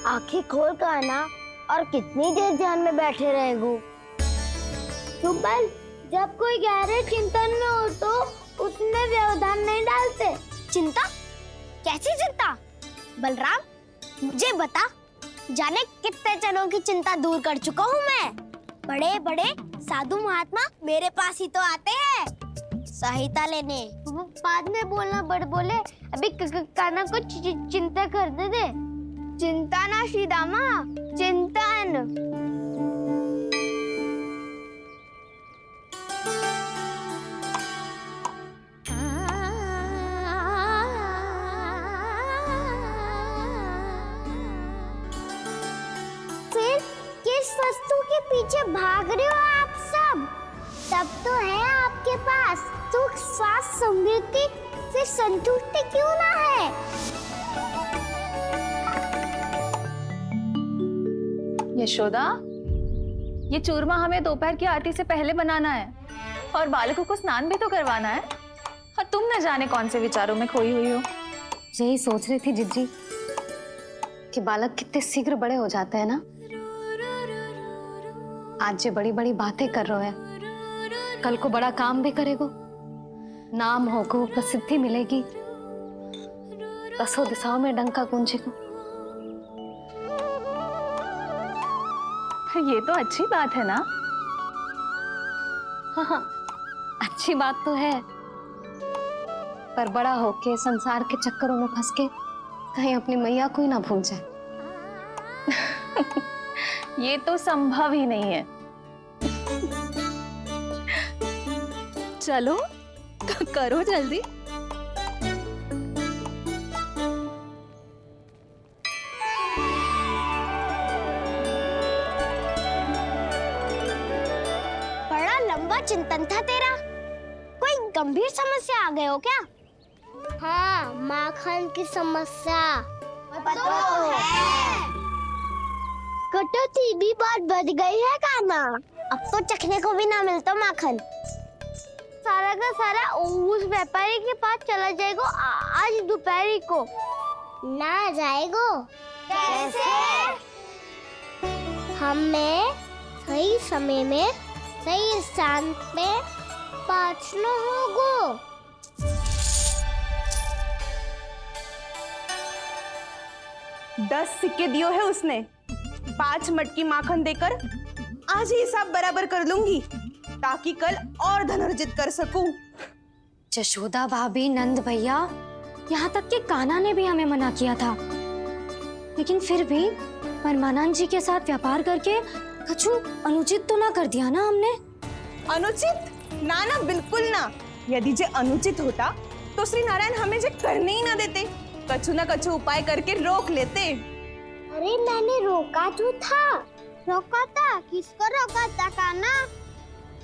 आंखें खोल कर आना और कितनी देर ध्यान में बैठे रहेगो। सुबह जब कोई गहरे चिंतन में हो तो उसमें व्यवधान नहीं डालते। चिंता? कैसी चिंता? बलराम मुझे बता, जाने कितने जनों की चिंता दूर कर चुका हूँ मैं। बड़े बड़े साधु महात्मा मेरे पास ही तो आते हैं सहायता लेने। बाद में बोलना बड़ बोले, अभी काना को चिंता करने दे। चिंता ना श्रीदामा, चिंतन। फिर किस वस्तु के पीछे भाग रहे हो आप सब? सब तो है आपके पास सुख, स्वास्थ्य, समृद्धि, फिर संतुष्टि क्यों ना है? यशोदा, ये चूरमा हमें दोपहर की आरती से पहले बनाना है और बालकों को स्नान भी तो करवाना है। और तुम न जाने कौन से विचारों में खोई हुई हो। यही सोच रही थी जिज्जी कि बालक कितने शीघ्र बड़े हो जाते हैं ना। आज जो बड़ी बड़ी बातें कर रहे हैं, कल को बड़ा काम भी करेगो, नाम होगो, प्रसिद्धि मिलेगी, दसों दिशाओं में डंका गूंजेगा। ये तो अच्छी बात है ना। हाँ, अच्छी बात तो है, पर बड़ा होके संसार के चक्करों में फंस के कहीं अपनी मैया को ही ना भूल जाए। ये तो संभव ही नहीं है। चलो करो जल्दी। बड़ा लंबा चिंतन था तेरा। कोई गंभीर समस्या आ गए हो क्या? हाँ, माखन की समस्या तो है। कटौती भी बहुत बढ़ गई है काना। अब तो चखने को भी ना मिलता माखन। सारा का सारा उस व्यापारी के पास चला जाएगा आज दोपहर को। ना जाएगो? कैसे? हमें सही समय में सही स्थान पे पहुंचना होगा। 10 सिक्के दियो है उसने। 5 मटकी माखन देकर आज ही हिसाब बराबर कर लूंगी ताकि कल और धन अर्जित कर सकूं। जशोदा भाभी, नंद भैया, यहाँ तक कि कान्हा ने भी हमें मना किया था, लेकिन फिर भी परमानंद जी के साथ व्यापार करके कछु अनुचित तो ना कर दिया ना हमने? अनुचित? ना ना, बिल्कुल ना। यदि जे अनुचित होता तो श्री नारायण हमें जे करने ही ना देते, कछु ना कछु उपाय करके रोक लेते। अरे मैंने रोका तो था। रोका था? किसको रोका था काना?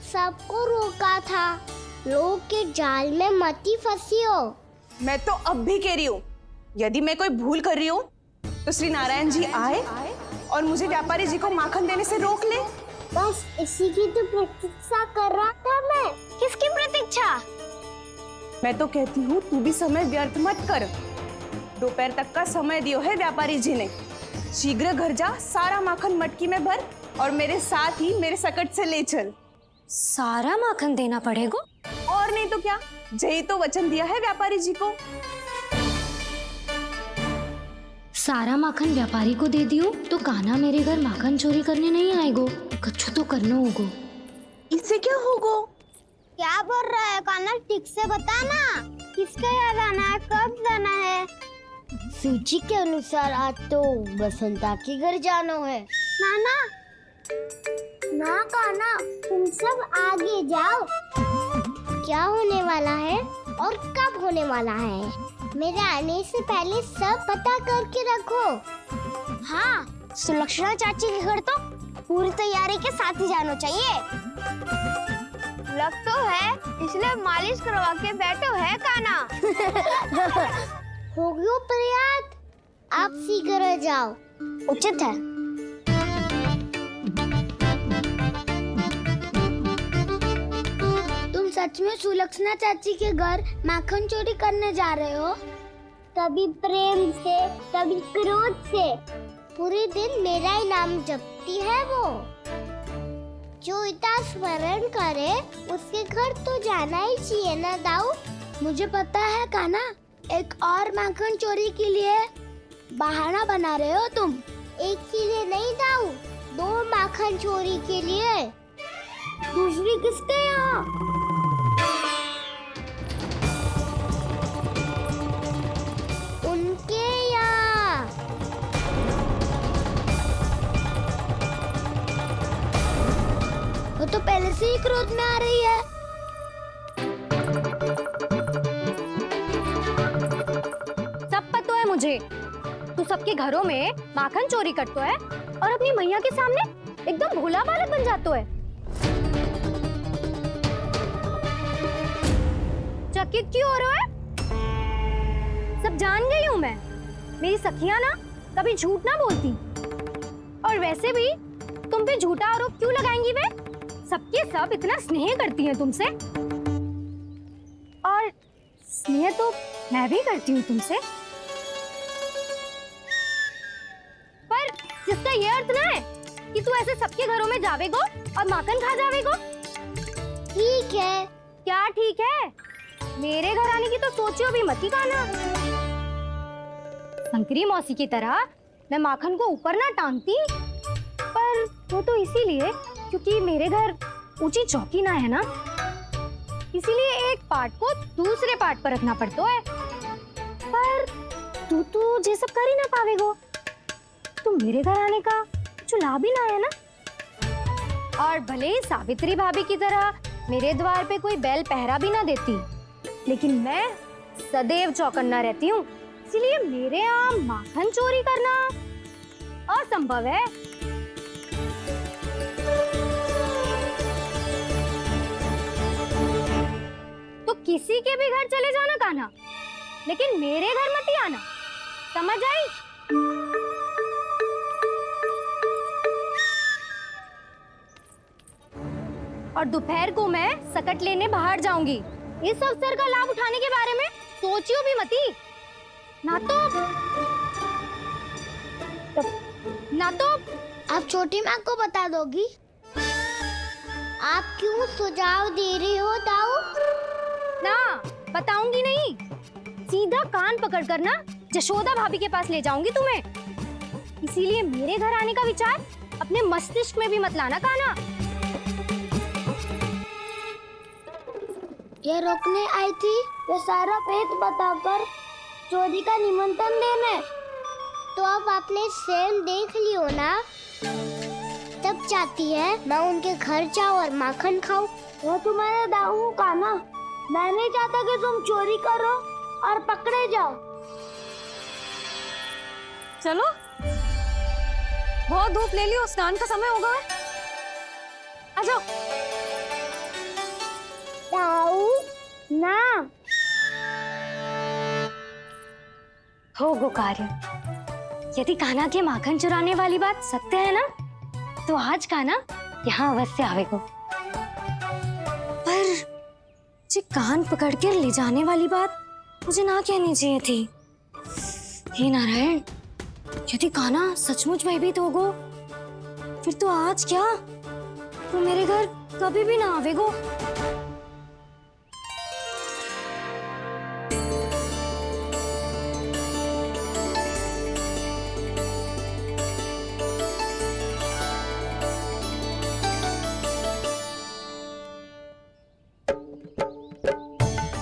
सबको रोका था। लोग के जाल में मती फंसी हो। मैं तो अब भी कह रही हूँ, यदि मैं कोई भूल कर रही हूँ तो श्री नारायण जी आए और मुझे व्यापारी जी को माखन देने से रोक ले। बस इसी की तो प्रतीक्षा कर रहा था मैं। किसकी प्रतीक्षा? मैं तो कहती हूँ तू भी समय व्यर्थ मत कर। दोपहर तक का समय दियो है व्यापारी जी ने। शीघ्र घर जा, सारा माखन मटकी में भर और मेरे साथ ही मेरे सकट से ले चल। सारा माखन देना पड़ेगा? और नहीं तो क्या, जय तो वचन दिया है व्यापारी जी को। सारा माखन व्यापारी को दे दियो तो कान्हा मेरे घर माखन चोरी करने नहीं आएगो। कछु तो करना होगो। इससे क्या होगा? क्या बोल रहा है काना? ठीक से बता ना। किसका यहाँ जाना है, कब जाना है? सूची के अनुसार आज तो बसंता के घर जाना है। नाना, ना काना, तुम सब आगे जाओ। क्या होने वाला है और कब होने वाला है, मेरे आने से पहले सब पता करके रखो। हाँ, सुलक्षणा चाची के घर तो पूरी तैयारी के साथ ही जाना चाहिए। लग तो है, इसलिए मालिश करवा के बैठो है काना। हो गयो प्रयास, आप शीघ्र जाओ। उचित है। तुम सच में सुलक्षणा चाची के घर माखन चोरी करने जा रहे हो? कभी प्रेम से, कभी क्रोध से, पूरे दिन मेरा ही नाम जपती है वो। जो इतना स्मरण करे उसके घर तो जाना ही चाहिए ना दाऊ। मुझे पता है कान्हा, एक और माखन चोरी के लिए बहाना बना रहे हो तुम। एक के लिए नहीं दाऊ, 2 माखन चोरी के लिए। दूसरी किसके यहाँ? उनके यहाँ। वो तो पहले से ही क्रोध में आ रही है। सब पता है मुझे, तू सबके घरों में माखन चोरी करतो है और अपनी मैया के सामने एकदम भोला बालक बन जातो है। चकित क्यों हो रहा है? सब जान गई हूँ मैं, मेरी सखियां ना कभी झूठ ना बोलती। और वैसे भी तुम पे झूठा आरोप क्यों लगाएंगी वे? सबके सब इतना स्नेह करती हैं तुमसे, और स्नेह तो मैं भी करती हूँ तुमसे। पर जिसका ये अर्थ ना है कि तू ऐसे सबके घरों में जावेगो और माखन खा जावेगो। ठीक है। क्या ठीक है? मेरे घर आने की तो सोचियो भी मत ही कान्हा। शंकरी मौसी की तरह मैं माखन को ऊपर ना टांगती, पर वो तो इसीलिए क्योंकि मेरे घर ऊंची चौकी ना है ना, इसीलिए एक पार्ट को दूसरे पार्ट पर रखना पड़ता है। पर तू तो ये सब कर ही ना पावेगो, तो मेरे घर आने का कुछ लाभ ही ना है ना। और भले ही सावित्री भाभी की तरह मेरे द्वार पे कोई बैल पहरा भी ना देती, लेकिन मैं सदैव चौकन्ना रहती हूँ, इसलिए मेरे यहाँ माखन चोरी करना असंभव है। तो किसी के भी घर चले जाना कान्हा, लेकिन मेरे घर मत ही आना, समझ आई? और दोपहर को मैं सकट लेने बाहर जाऊंगी। इस अवसर का लाभ उठाने के बारे में सोचियो भी मती, ना तो आप छोटी माँ को बता दोगी? आप क्यों सुझाव दे रही हो दाऊ? ना बताऊंगी नहीं, सीधा कान पकड़ कर ना जशोदा भाभी के पास ले जाऊंगी तुम्हें। इसीलिए मेरे घर आने का विचार अपने मस्तिष्क में भी मत लाना कान्हा। ये रोकने आई थी ये सारा भेद बताकर चोरी का निमंत्रण देने। तो अब आपने स्वयं देख लियो ना, तब चाहती है मैं उनके घर जाऊं और माखन खाऊं। वो तुम्हारे दाऊ कान्हा, मैं नहीं चाहता कि तुम चोरी करो और पकड़े जाओ। चलो, बहुत धूप ले लियो, स्नान का समय होगा। आ जाओ। दाऊ ना हो गो कार्य। यदि कान्हा के माखन चुराने वाली बात सत्य है ना, तो आज कान्हा यहाँ अवश्य आवेगो। पर जे कान पकड़ कर ले जाने वाली बात मुझे ना कहनी चाहिए थी। हे नारायण, यदि कान्हा सचमुच भयभीत होगो, फिर तो आज क्या, तो मेरे घर कभी भी ना आवेगो।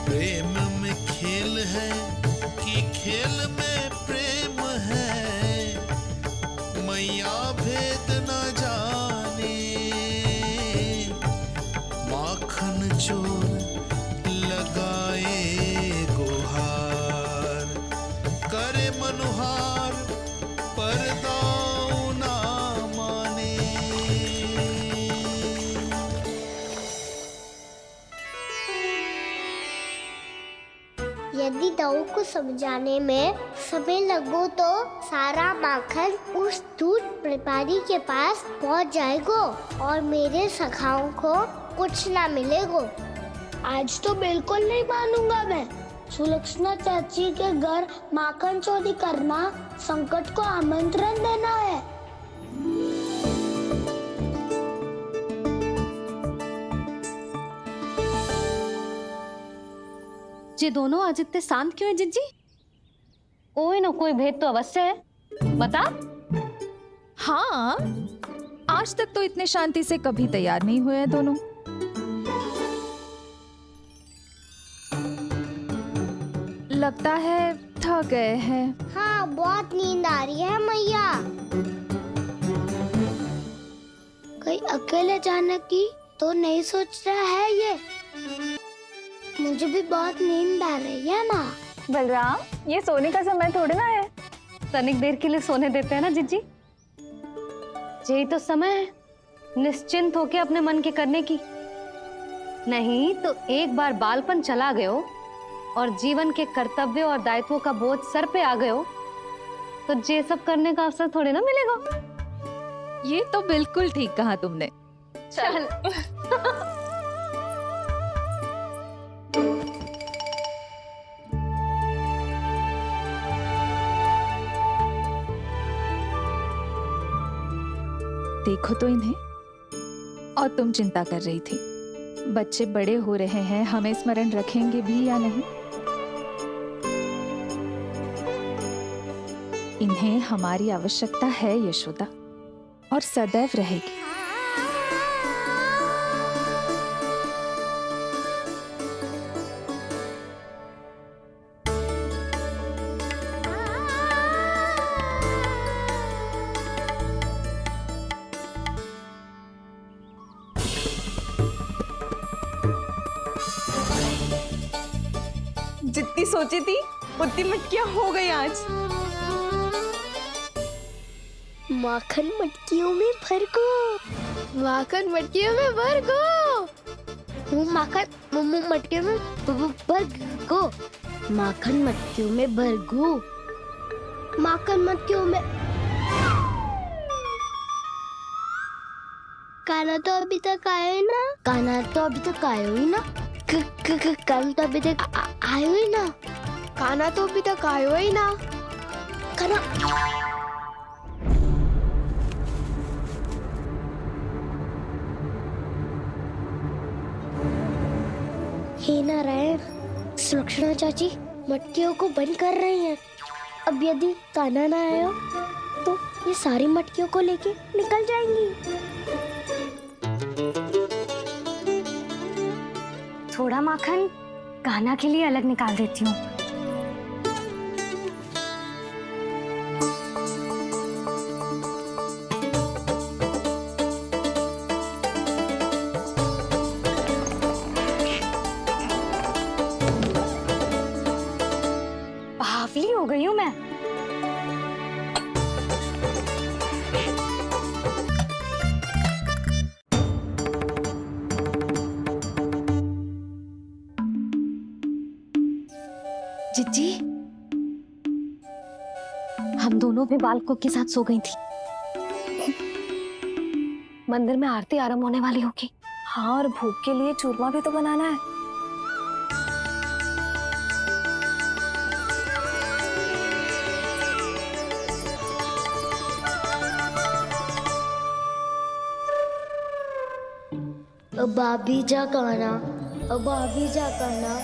प्रेम में खेल है कि खेल में प्रेम है, मैया भेद न जाने। माखन चोर लगाए गुहार, करे मनुहार पर दाऊ ना माने। यदि दाऊ को समझाने में समय लगो तो सारा माखन उस दूध व्यापारी के पास पहुंच जाएगो और मेरे सखाओं को कुछ ना मिलेगो। आज तो बिल्कुल नहीं मानूंगा मैं। सुलक्षणा चाची के घर माखन चोरी करना संकट को आमंत्रण देना है। ये दोनों आज इतने शांत क्यों है जिज्जी? कोई ना कोई भेद तो अवश्य है, बता। हाँ, आज तक तो इतने शांति से कभी तैयार नहीं हुए हैं दोनों। लगता है थक गए हैं। हाँ, बहुत नींद आ रही है मैया। कहीं अकेले जाने की तो नहीं सोच रहा है ये? मुझे भी बहुत नींद आ रही है माँ। बलराम, ये सोने का समय थोड़ी ना है। तनिक देर के लिए सोने देते हैं ना जिज्जी। यही तो समय है निश्चिंत होके अपने मन के करने की। नहीं तो एक बार बालपन चला गयो और जीवन के कर्तव्यों और दायित्वों का बोझ सर पे आ गयो तो ये सब करने का अवसर थोड़ी ना मिलेगा। ये तो बिल्कुल ठीक कहा तुमने। चल देखो तो इन्हें। और तुम चिंता कर रही थी बच्चे बड़े हो रहे हैं, हमें स्मरण रखेंगे भी या नहीं। इन्हें हमारी आवश्यकता है यशोदा, और सदैव रहेगी। जितनी सोची थी उतनी मटकियां हो गई आज। माखन मटकियों में भर को, माखन मटकियों में भर को, माखन मटकियों में भर को, माखन मटकियों में भर को, माखन मटकियों में। काना तो अभी तक आया ही ना, काना तो अभी तक आया ही ना, काना तो अभी तक आयो ही ना, काना तो अभी तक आयो ही ना, काना। हे नारायण, सुलक्षणा चाची मटकियों को बंद कर रही हैं। अब यदि काना ना आया तो ये सारी मटकियों को लेके निकल जाएंगी। थोड़ा माखन कान्हा के लिए अलग निकाल देती हूँ। बावली हो गई हूँ मैं। जिज्जी, हम दोनों भी बालकों के साथ सो गई थी। मंदिर में आरती आरंभ होने वाली होगी। हाँ, और भूख के लिए चूरमा भी तो बनाना है। अब भाभी जा काना, अब भाभी जा काना,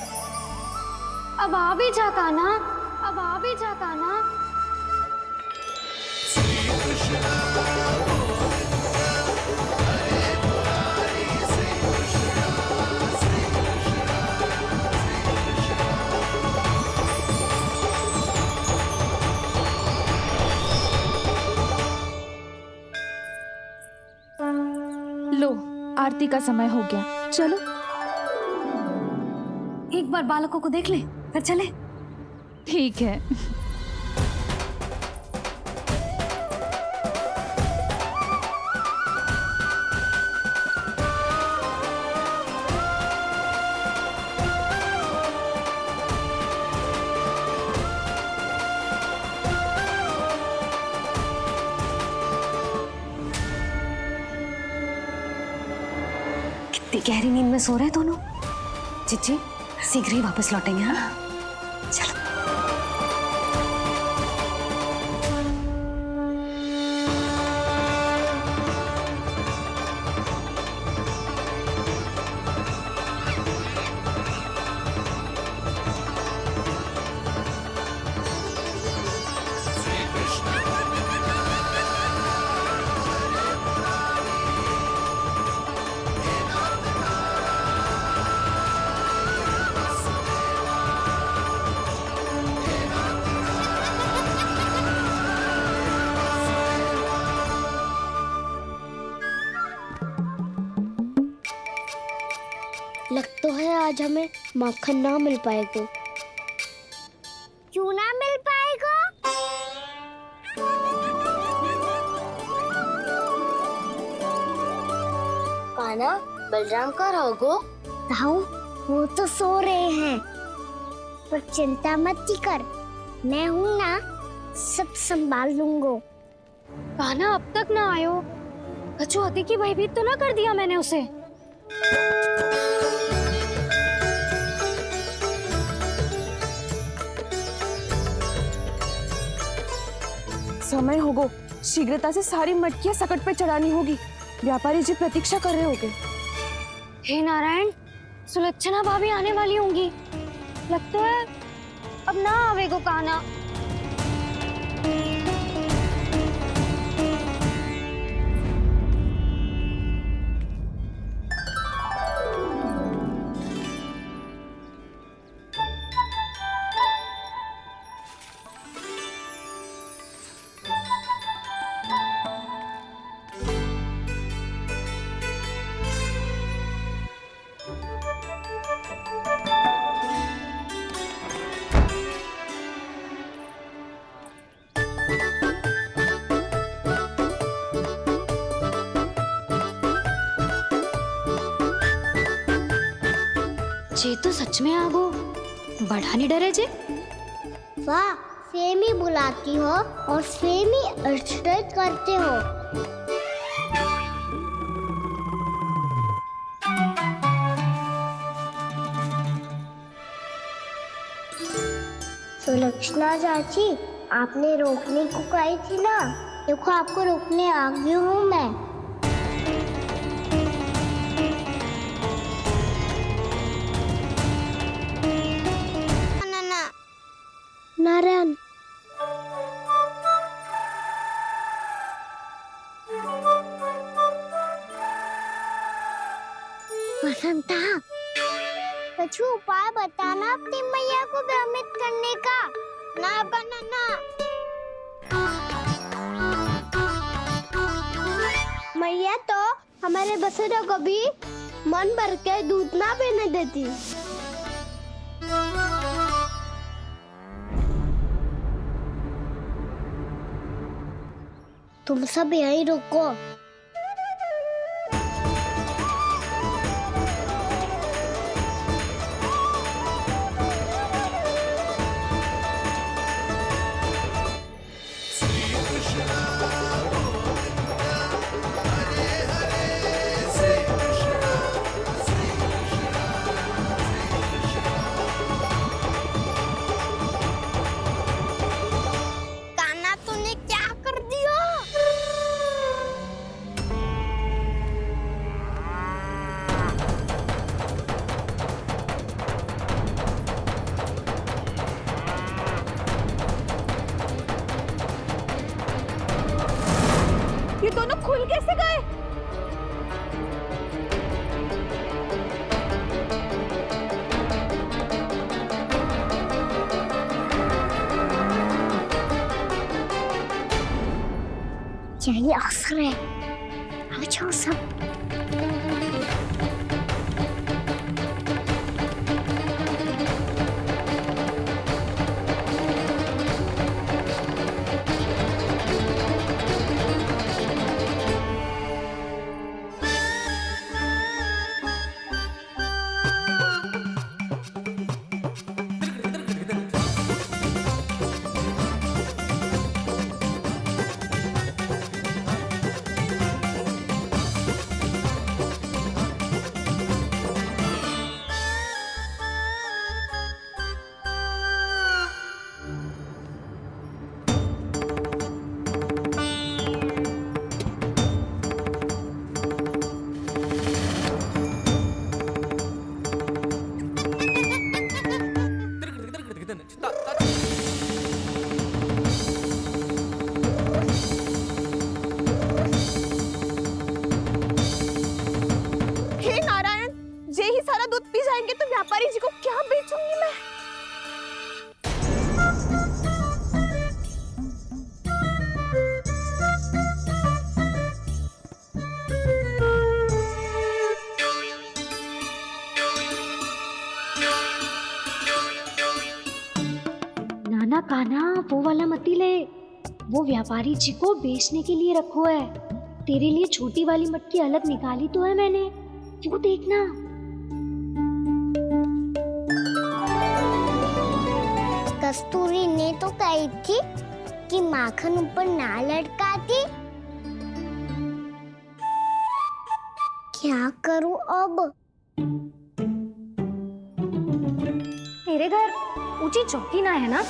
अब आ भी जा कान्हा, अब आ भी जा कान्हा। लो, आरती का समय हो गया, चलो। एक बार बालकों को देख ले, फिर चले। ठीक है। कितनी गहरी नींद में सो रहे दोनों। जिज्जी शीघ्र ही वापस लौटेंगे। हाँ? लग तो है आज हमें माखन ना मिल पाएगा। क्यों ना मिल पाएगा? कान्हा, बलराम का रहोगो? ताऊ, वो तो सो रहे हैं, पर चिंता मत की कर, मैं हूँ ना, सब संभाल लूंगा। कान्हा अब तक ना आयो। कछु अति की भयभीत तो ना कर दिया मैंने उसे? समय होगो, शीघ्रता से सारी मटकियां सकट पे चढ़ानी होगी। व्यापारी जी प्रतीक्षा कर रहे होंगे। हे नारायण, सुलक्षणा भाभी आने वाली होंगी। लगता है अब ना आवेगो कान्हा। जे तो सच में आगो, बड़ा नहीं डरे जे। वाह, सेम ही बुलाती हो और सेम ही अर्चना करते हो। सुलक्षणा चाची, आपने रोकने को कही थी ना, देखो आपको रोकने आ गई हूँ मैं। नारायण, बसंता, कुछ उपाय बताना अपनी मैया को भ्रमित करने का। ना बनाना। मैया तो हमारे बसेरा को भी मन भर के दूध ना पीने देती। तुम सब यहीं रुको। कान्हा, तूने क्या कर दिया? ये दोनों खुल कैसे गए? यही अवसर है, आ जाओ सब। हे नारायण, जे ही सारा दूध पी जाएंगे तो व्यापारी जी को क्या बेचूंगी मैं? नाना कान्हा, वो वाला मती ले, वो व्यापारी जी को बेचने के लिए रखो है। तेरे लिए छोटी वाली मटकी अलग निकाली तो है मैंने, वो देखना। कस्तूरी ने तो कही थी कि माखन ऊपर ना लटकाती। क्या करूं अब? मेरे घर ऊंची चौकी ना है ना,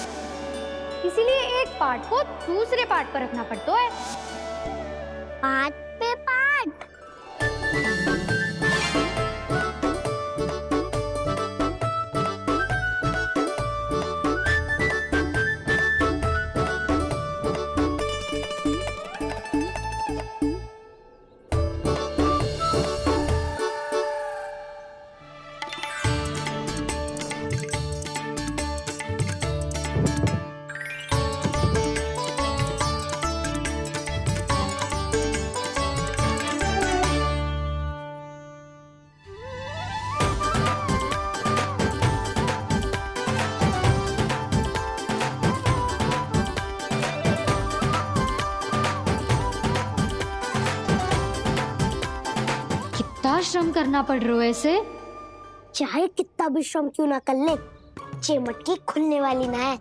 इसीलिए एक पार्ट को दूसरे पार्ट पर रखना पड़ता है। पार्ट पे पार्ट। कितना श्रम करना पड़ रहा है इसे। चाहे कितना भी श्रम क्यों ना कर ले, ये मटकी खुलने वाली ना है।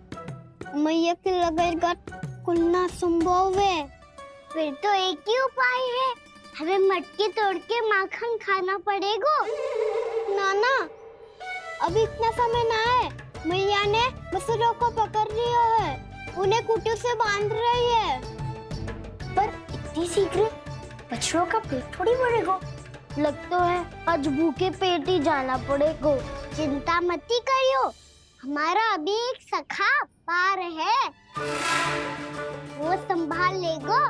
मैया के लगेगा खुलना संभव है। फिर तो एक ही उपाय है, हमें मटकी तोड़ के माखन खाना पड़ेगा। नाना, अभी इतना समय ना है। मैया ने बछड़ों को पकड़ लिया है, उन्हें कुटी से बांध रही है। पर इतनी शीघ्र बछड़ों का पेट थोड़ी भरेगा। लगता है आज भूखे पेट ही जाना पड़ेगा। चिंता मत करियो, हमारा अभी एक सखा पार है, वो संभाल लेगा।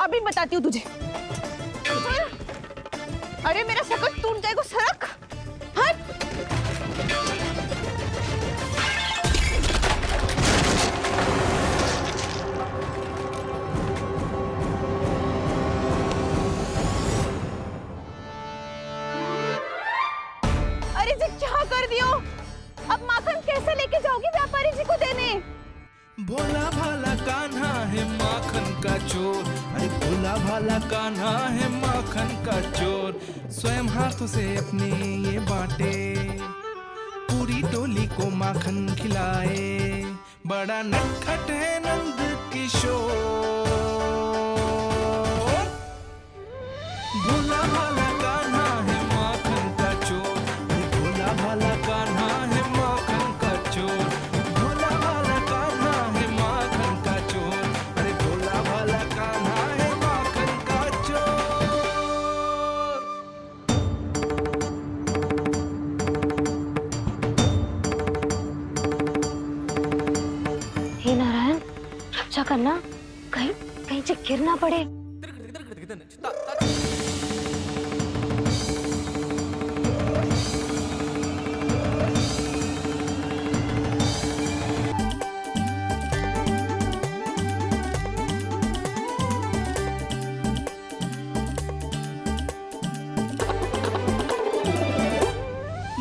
अभी बताती हूँ तुझे। अरे मेरा शकल टूट जाएगा, सरक हट। अरे जी क्या कर दियो? अब माखन कैसे लेके जाओगी व्यापारी जी को देने? भोला भाला कान्हा है माखन का चोर, अरे भोला भाला कान्हा है माखन का चोर। स्वयं हाथों से अपने ये बांटे, पूरी टोली को माखन खिलाए। बड़ा नटखट है नंद किशोर। भोला भाला कान्हा है माखन का चोर, अरे भोला भाला कान्हा है माखन का चोर। भोला भाला कान्हा है माखन का चोर, अरे भोला भाला कान्हा है माखन का चोर। हे नारायण, रक्षा करना, कहीं कहीं से गिर ना पड़े।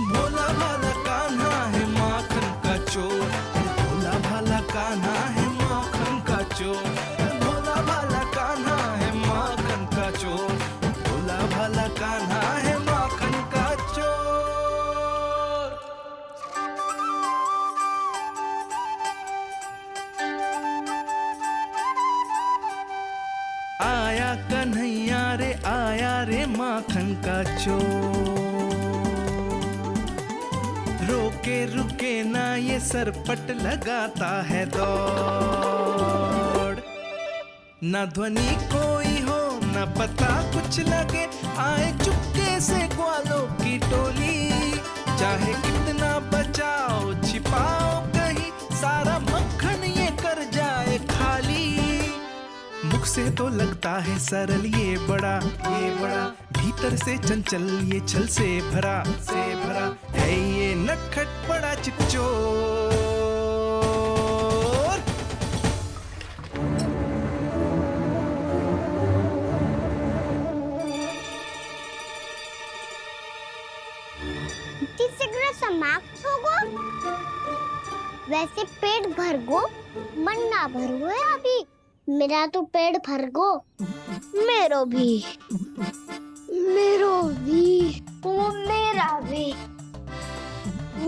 भोला भाला कान्हा है माखन का चोर, भोला भाला कान्हा है माखन का चोर। भोला भाला कान्हा है माखन का चोर, का चोर। रोके रुके ना ये सरपट लगाता है दौड़। ना ध्वनि कोई हो ना पता कुछ लगे, आए चुपके से ग्वालों की टोली। चाहे कितना बचाओ छिपाओ कहीं, सारा मक्खन ये कर जाए खाली। मुख से तो लगता है सरल ये बड़ा भीतर से चंचल ये छल से भरा है ये नटखट बड़ा चिकचोर। तीसरा समाप्त होगो, वैसे पेट भर गो मन ना भर है अभी। मेरा तो पेट भर गो, मेरो भी ओ मेरा भी,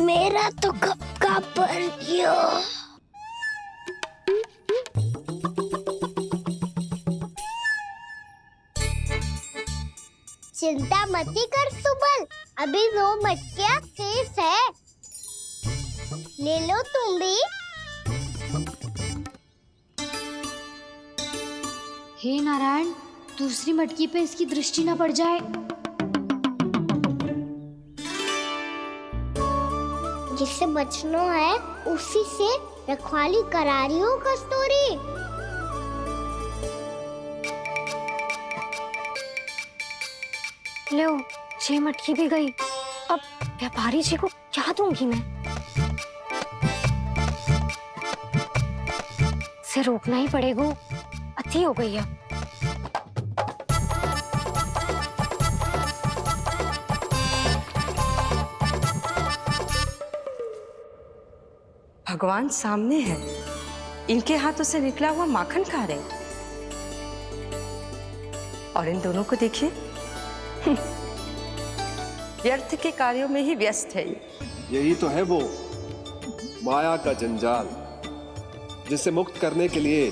मेरा तो कब का भर गयो। चिंता मती कर सुबल, अभी 2 मटकियाँ शेष है, ले लो तुम भी। हे नारायण, दूसरी मटकी पे इसकी दृष्टि न पड़ जाए। जिससे बचना है उसी से रखवाली करा रही हो कस्तूरी। लो, 6 मटकी भी गई। अब व्यापारी जी को क्या दूंगी मैं? इसे रोकना ही पड़ेगा, अति हो गई है। भगवान सामने है, इनके हाथों से निकला हुआ माखन खा रहे। और इन दोनों को देखिए, व्यर्थ के कार्यों में ही व्यस्त है। यही तो है वो माया का जंजाल, जिसे मुक्त करने के लिए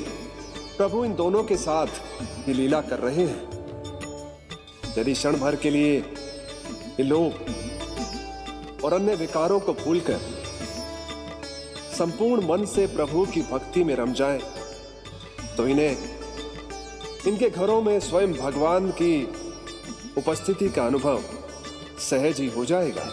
प्रभु इन दोनों के साथ ये लीला कर रहे हैं। यदि क्षण भर के लिए ये लोग और अन्य विकारों को भूलकर संपूर्ण मन से प्रभु की भक्ति में रम जाएं, तो इन्हें इनके घरों में स्वयं भगवान की उपस्थिति का अनुभव सहज ही हो जाएगा।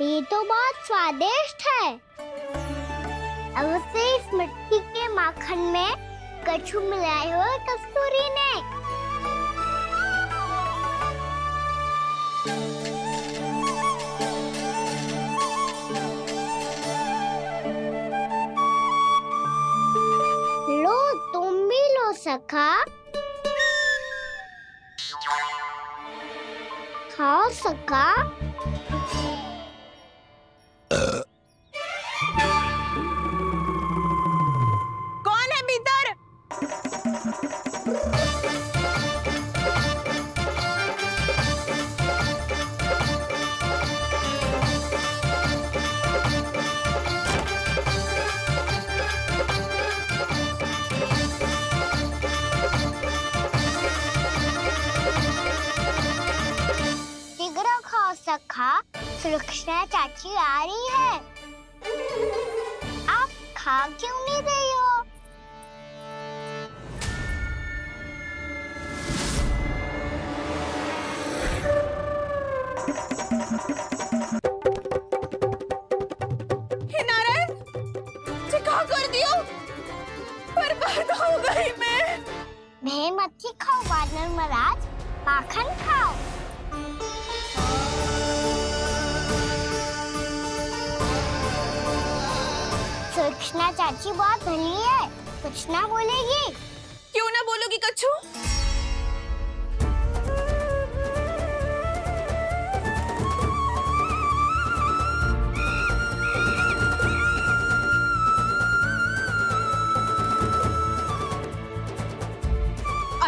ये तो बहुत स्वादिष्ट है। अवश्य इस मिट्टी के माखन में कछु मिलाए हो कस्तूरी ने। लो तुम भी लो सखा, खाओ सखा। कौन है भीतर? शीघ्र खाओ सखा, सुलक्षणा चाची आ रही है। आप खा क्यों नहीं रही हो? हे नारायण, क्या कर दियो? बर्बाद हो गई मैं। मच्छी खाओ वानर महाराज, माखन खाओ। सुलक्षणा चाची बहुत भली है, कुछ ना बोलेगी। क्यों ना बोलोगी कच्छू?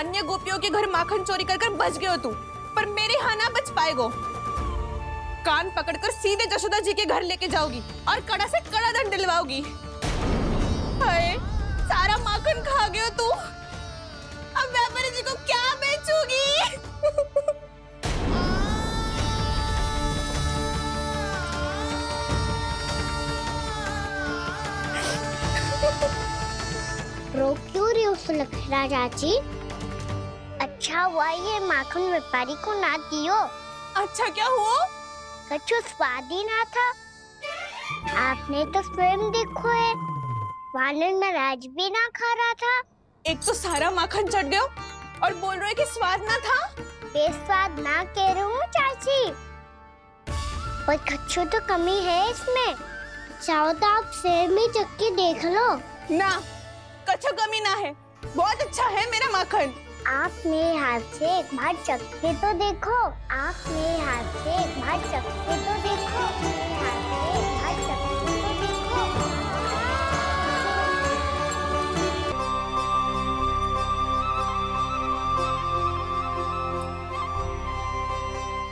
अन्य गोपियों के घर माखन चोरी कर कर बच गए हो तू, पर मेरे यहाँ ना बच पाएगो। कान पकड़कर सीधे जशोदा जी के घर लेके जाओगी और कड़ा से कड़ा दंड दिलवाओगी। हाय, सारा माखन खा गए हो तू। अब व्यापारी जी को क्या बेचूगी? रो क्यों रही हो सुलक्षणा चाची? अच्छा हुआ ये माखन व्यापारी को ना दियो। अच्छा क्या हुआ? कछु स्वाद ही ना था। आपने तो स्वयं देखो है, वानर महाराज भी ना खा रहा था। एक तो सारा माखन चढ़ गया और बोल रहे कि स्वाद ना था। बेस्वाद ना कह रही हूँ चाची, पर कछु तो कमी है इसमें। चाहो तो आप स्वयं ही चक्की देख लो। ना, कछु कमी ना है, बहुत अच्छा है मेरा माखन। आप मेरे हाथ से एक बार चक्के तो देखो। आप मेरे हाथ से एक बार चक्के तो देखो। मेरे हाथ से एक बार चक्के तो देखो।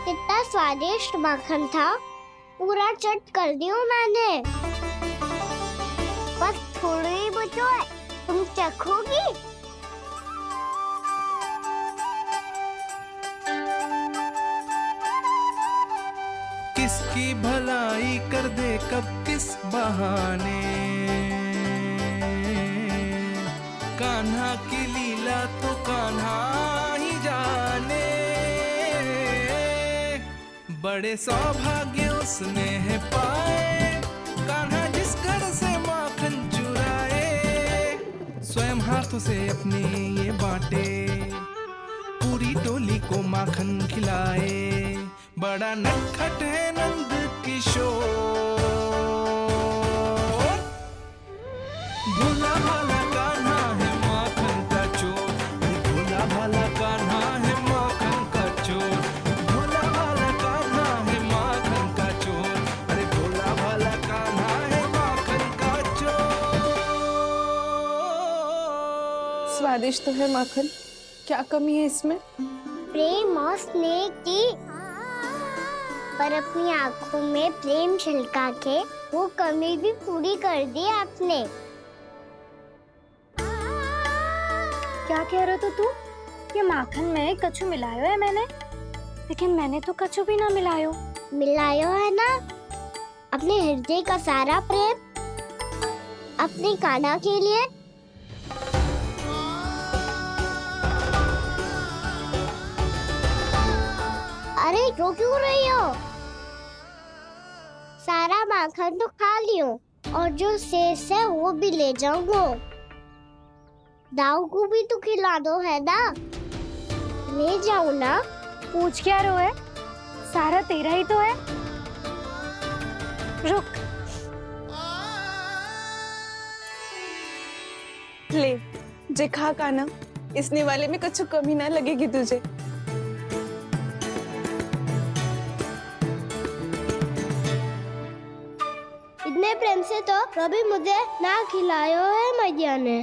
कितना स्वादिष्ट माखन था, पूरा चट कर दिया मैंने। बस थोड़ी ही बचो है, तुम चखोगी? किसकी भलाई कर दे कब किस बहाने, कान्हा की लीला तो कान्हा ही जाने। बड़े सौभाग्य उसने है पाए, कान्हा जिस घर से माखन चुराए। स्वयं हाथों से अपने ये बांटे, पूरी टोली को माखन खिलाए। बड़ा नटखट है नंद किशोर, भोला भाला कान्हा है माखन का चोर। भोला भाला कान्हा है माखन का चोर। भोला भाला कान्हा है माखन का चोर। अरे भोला भाला कान्हा है माखन का चोर। स्वादिष्ट तो है माखन, क्या कमी है इसमें? प्रेम और स्नेह की, पर अपनी आंखों में प्रेम छलका के वो कमी भी पूरी कर दी आपने। क्या कह रहे हो तू? ये माखन में कछु मिलायो है मैंने, लेकिन मैंने तो कछु भी ना मिलायो। मिलायो है ना अपने हृदय का सारा प्रेम अपनी कान्हा के लिए। अरे रो क्यों रही हो? सारा माखन तो खा लियो और जो शेष है वो भी ले जाऊंगा। दाऊ को भी तो खिला दो है ना, ले जाओ ना। पूछ क्या रहो है, सारा तेरा ही तो है। रुक, ले जे खा कान्हा, इसने वाले में कछु कमी ना लगेगी तुझे। इतने प्रेम से तो कभी मुझे ना खिलायो है मैया ने।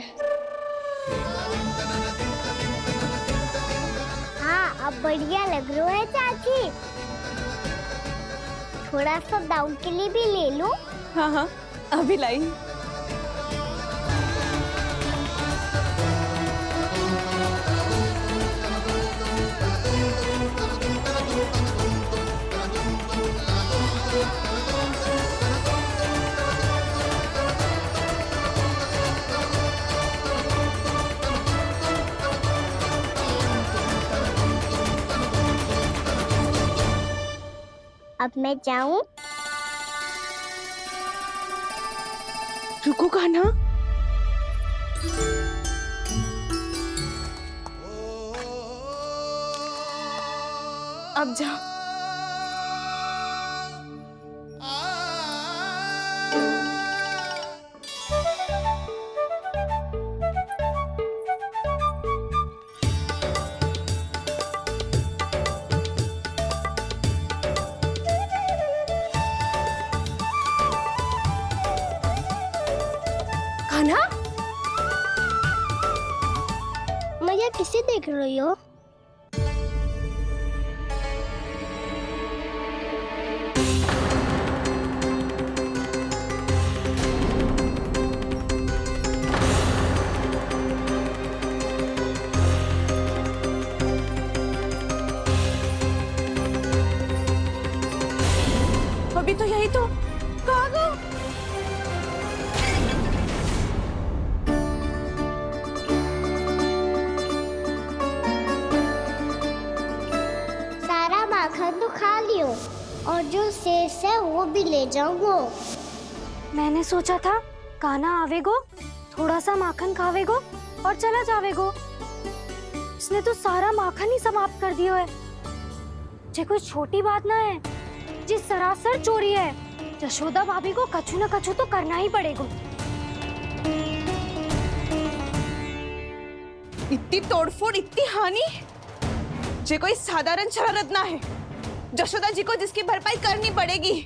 हाँ, अब बढ़िया लग रहा है चाची। थोड़ा सा दाऊ के लिए भी ले लो। हाँ हाँ, अभी लाई। अब मैं जाऊं? रुको कान्हा, अब जा। मैं ये किसे देख रही हो? अभी तो यही तो कहाँ गो? सारा माखन तो खा लियो और जो शेष है वो भी ले जाऊंगो। मैंने सोचा था कान्हा आवेगो, थोड़ा सा माखन खावेगो और चला जावेगो। इसने तो सारा माखन ही समाप्त कर दियो है। ये कोई छोटी बात ना है, जी सरासर चोरी है। यशोदा भाभी को कछु न कछु तो करना ही पड़ेगा। इतनी तोड़फोड़, इतनी हानि, ये कोई साधारण शरारत ना है। यशोदा जी को जिसकी भरपाई करनी पड़ेगी।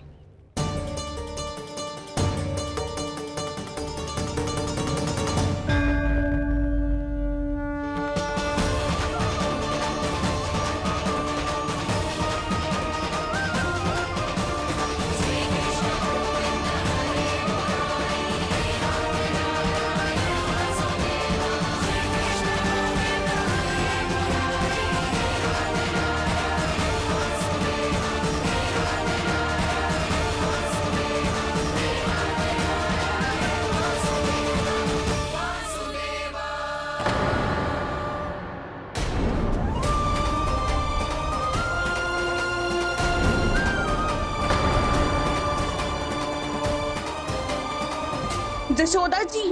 यशोदा जी,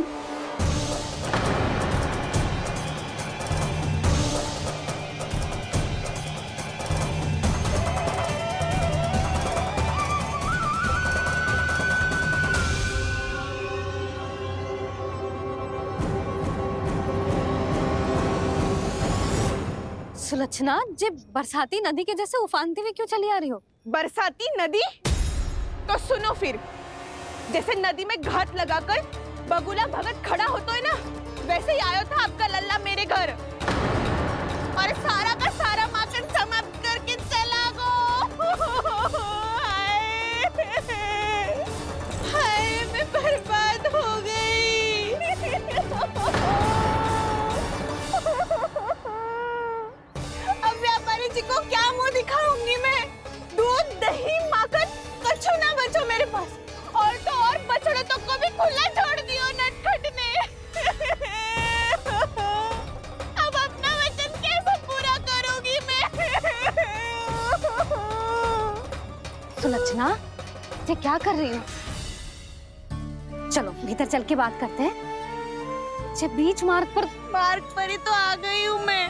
सुलक्षणा, जे बरसाती नदी के जैसे उफानते हुए क्यों चली आ रही हो? बरसाती नदी? तो सुनो फिर, जैसे नदी में घाट लगाकर बगुला भगत खड़ा होता है ना, वैसे ही आया था आपका लल्ला मेरे घर और सारा का सारा माखन समाप्त करके चला गो। हाय, मैं बर्बाद हो गई। अब व्यापारी जी को क्या मुंह दिखाऊंगी मैं? दूध, दही, माखन कछु ना बचो मेरे पास। और तो और बछड़े तो को भी खुला छोड़ दियो नटखट ने। अब अपना वचन कैसे पूरा करूंगी मैं? सुलक्षणा, ये क्या कर रही हो? चलो भीतर चल के बात करते हैं। ये बीच मार्ग पर ही तो आ गई हूँ मैं।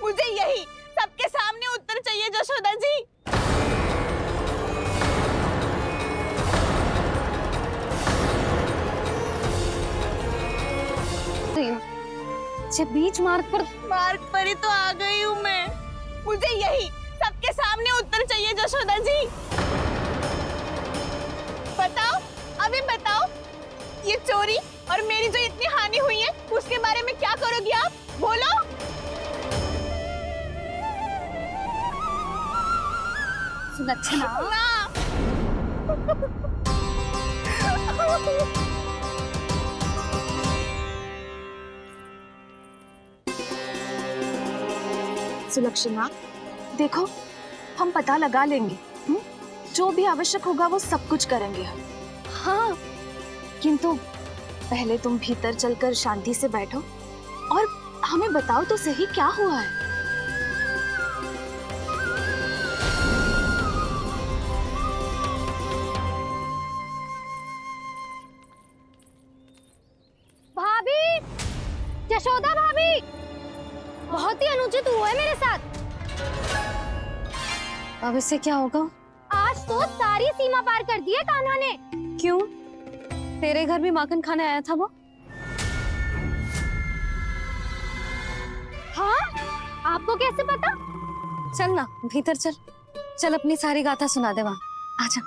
मुझे यही सबके सामने उत्तर चाहिए यशोदा जी। बीच मार्ग पर ही तो आ गई हूँ मैं। मुझे यही सबके सामने उत्तर चाहिए यशोदा जी। बताओ, अभी बताओ, ये चोरी और मेरी जो इतनी हानि हुई है उसके बारे में क्या करोगी आप? बोलो। सुलक्षणा, सुलक्षणा, देखो, हम पता लगा लेंगे। जो भी आवश्यक होगा वो सब कुछ करेंगे हम। हाँ, किंतु पहले तुम भीतर चलकर शांति से बैठो और हमें बताओ तो सही क्या हुआ है। भाभी, यशोदा भाभी, बहुत ही अनुचित हुआ है मेरे साथ। अब इससे क्या होगा? आज तो सारी सीमा पार कर दी है कान्हा ने। क्यों? तेरे घर भी माखन खाने आया था वो? हाँ? आपको कैसे पता? चल ना भीतर चल, चल अपनी सारी गाथा सुना दे वहां। आजा।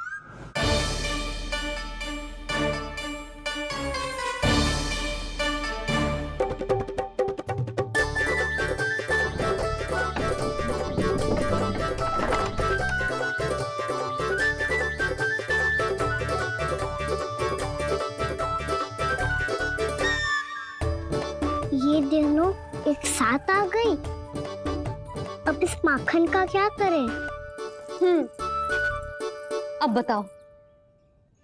अब इस माखन का क्या करें? अब बताओ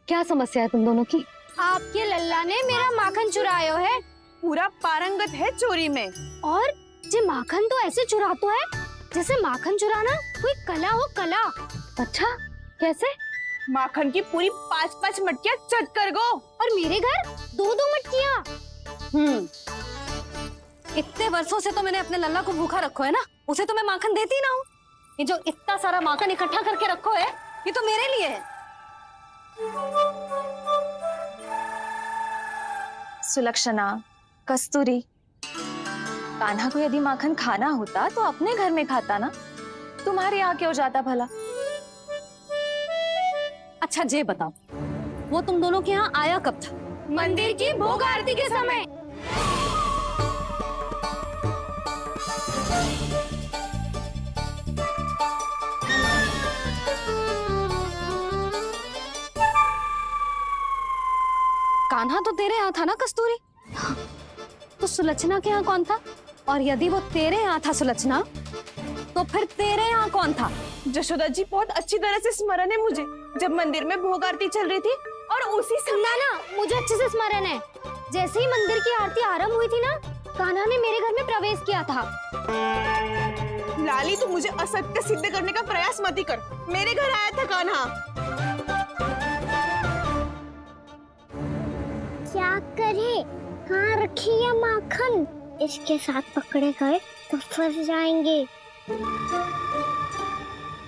क्या समस्या है तुम दोनों की? आपके लल्ला ने मेरा माखन चुरायो है। पूरा पारंगत है चोरी में। और जे माखन तो ऐसे चुरातो है जैसे माखन चुराना कोई कला हो, कला। अच्छा, कैसे? माखन की पूरी 5-5 मटकियां चट कर गो। और मेरे घर 2-2 मटकियां। इतने वर्षों से तो मैंने अपने लल्ला को भूखा रखो है ना, उसे तो मैं माखन देती ही ना हूँ। ये जो इतना सारा माखन इकट्ठा करके रखो है, ये तो मेरे लिए है। सुलक्षणा, कस्तूरी, कान्हा को यदि माखन खाना होता तो अपने घर में खाता ना, तुम्हारे यहाँ क्यों जाता भला? अच्छा ये बताओ, वो तुम दोनों के यहाँ आया कब था? मंदिर की भोग आरती के समय। कान्हा तो तेरे यहाँ था ना कस्तूरी? तो सुलक्षणा के यहाँ कौन था? और यदि वो तेरे यहाँ था सुलक्षणा, तो फिर तेरे यहाँ कौन था? जशोदा जी, बहुत अच्छी तरह से स्मरण है मुझे, जब मंदिर में भोग आरती चल रही थी और उसी समय ना, मुझे अच्छे से स्मरण है। जैसे ही मंदिर की आरती आरंभ हुई थी ना, कान्हा ने मेरे घर में प्रवेश किया था। लाली, तू मुझे असत्य सिद्ध करने का प्रयास मत ही कर। मेरे घर आया था कान्हा। क्या करे? कहाँ रखी है माखन? इसके साथ पकड़े गए तो फंस जाएंगे।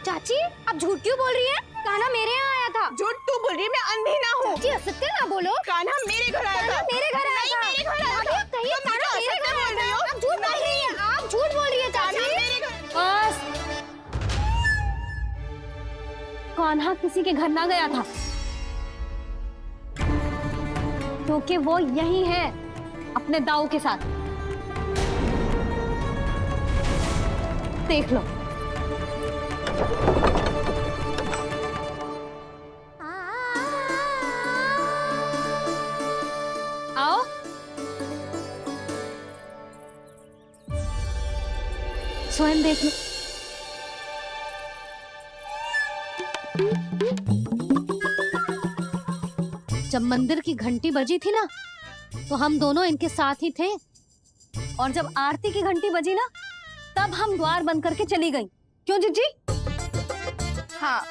चाची, आप झूठ क्यों बोल रही हैं? कान्हा मेरे यहाँ आया था। झूठ तू बोल रही है, मैं अंधी ना हूँ। चाची, असत्य ना बोलो। कान्हा मेरे घर आया था। मेरे घर आया था। मेरे घर आया था। कहिए कान्हा मेरे घर आया था। आप झूठ बोल रही हैं। आप झूठ बोल रही हैं चाची। बस, कान्हा किसी के घर ना गया था, क्योंकि वो यही है अपने दाऊ के साथ। देख लो। आओ। स्वयं देख लो। जब मंदिर की घंटी बजी थी ना, तो हम दोनों इनके साथ ही थे, और जब आरती की घंटी बजी ना, तब हम द्वार बंद करके चली गई। क्यों जीजी? हाँ,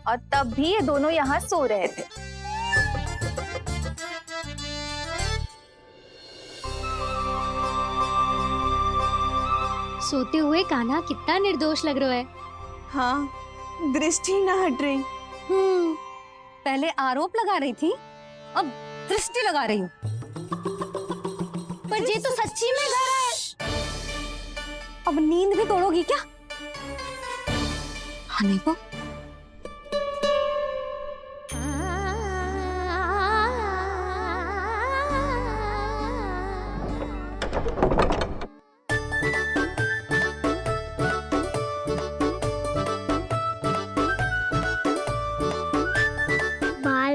और तब भी ये दोनों यहाँ सो रहे थे। सोते हुए कान्हा कितना निर्दोष लग रहा है। हाँ, दृष्टि ना हट रही। पहले आरोप लगा रही थी, अब दृष्टि लगा रही हूँ। पर ये तो सच्ची में घर है। अब नींद भी तोड़ोगी क्या? हाँ, देखो।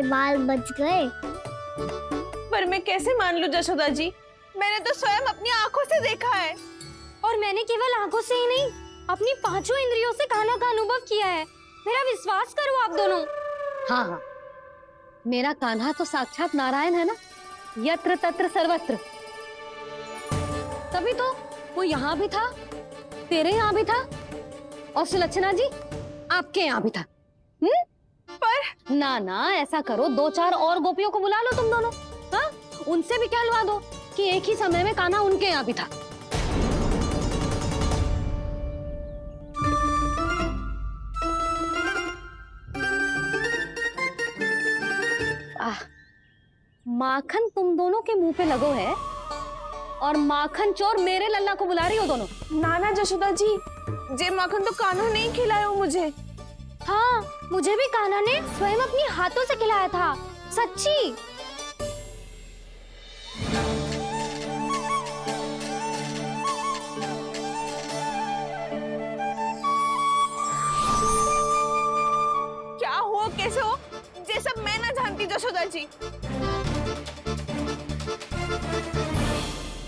बाल बच गए। पर मैं कैसे मान लूं जशोदा जी? मैंने तो स्वयं अपनी आंखों से देखा है। और मैंने केवल आंखों से ही नहीं, अपनी 5 इंद्रियों से कान्हा का अनुभव किया है। मेरा विश्वास करो आप दोनों। हाँ हाँ, मेरा कान्हा तो साक्षात नारायण है ना, यत्र तत्र सर्वत्र। तभी तो वो यहाँ भी था, तेरे यहाँ भी था, और सुलक्षणा जी आपके यहाँ भी था। पर ना ना, ऐसा करो, 2-4 और गोपियों को बुला लो तुम दोनों। हाँ, उनसे भी कहलवा दो कि एक ही समय में कान्हा उनके यहाँ भी था। माखन तुम दोनों के मुंह पे लगो है, और माखन चोर मेरे लल्ला को बुला रही हो दोनों। नाना जशोदा जी, जे माखन तो कान्हा ने ही खिलाया मुझे। हाँ, मुझे भी कान्हा ने स्वयं अपनी हाथों से खिलाया था, सच्ची। क्या हो, कैसे हो, ये सब मैं ना जानती जशोदा जी।